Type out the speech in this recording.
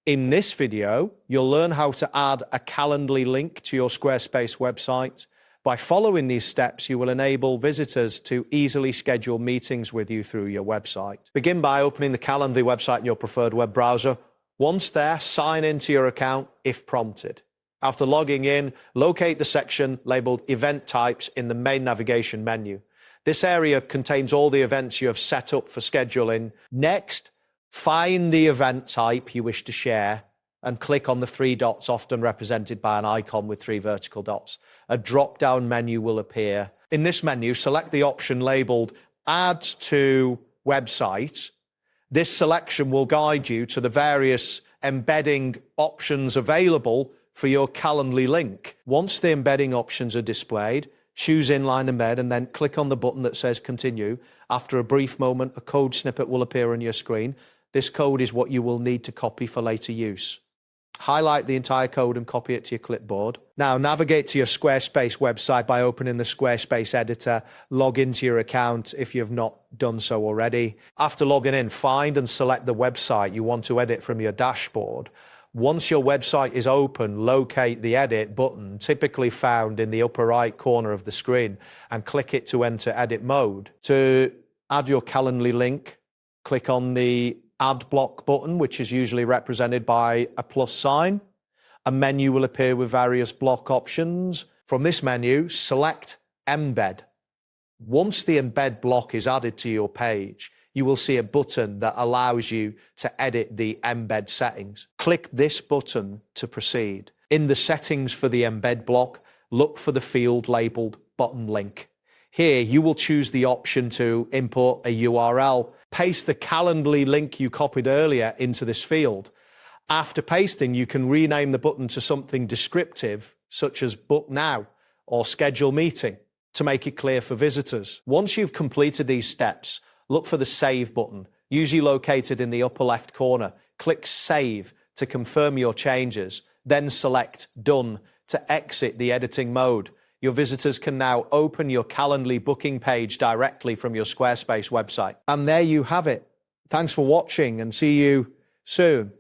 In this video, you'll learn how to add a Calendly link to your Squarespace website. By following these steps, you will enable visitors to easily schedule meetings with you through your website. Begin by opening the Calendly website in your preferred web browser. Once there, sign into your account if prompted. After logging in, locate the section labeled Event Types in the main navigation menu. This area contains all the events you have set up for scheduling. Next, find the event type you wish to share and click on the three dots, often represented by an icon with three vertical dots. A drop-down menu will appear. In this menu, select the option labeled Add to Website. This selection will guide you to the various embedding options available for your Calendly link. Once the embedding options are displayed, choose Inline Embed and then click on the button that says Continue. After a brief moment, a code snippet will appear on your screen. This code is what you will need to copy for later use. Highlight the entire code and copy it to your clipboard. Now navigate to your Squarespace website by opening the Squarespace editor. Log into your account if you have not done so already. After logging in, find and select the website you want to edit from your dashboard. Once your website is open, locate the Edit button, typically found in the upper right corner of the screen, and click it to enter edit mode. To add your Calendly link, click on the Add Block button, which is usually represented by a plus sign. A menu will appear with various block options. From this menu, select Embed. Once the embed block is added to your page, you will see a button that allows you to edit the embed settings. Click this button to proceed. In the settings for the embed block, look for the field labeled Button Link. Here, you will choose the option to import a URL. Paste the Calendly link you copied earlier into this field. After pasting, you can rename the button to something descriptive, such as Book Now or Schedule Meeting, to make it clear for visitors. Once you've completed these steps, look for the Save button, usually located in the upper left corner. Click Save to confirm your changes, then select Done to exit the editing mode. Your visitors can now open your Calendly booking page directly from your Squarespace website. And there you have it. Thanks for watching and see you soon.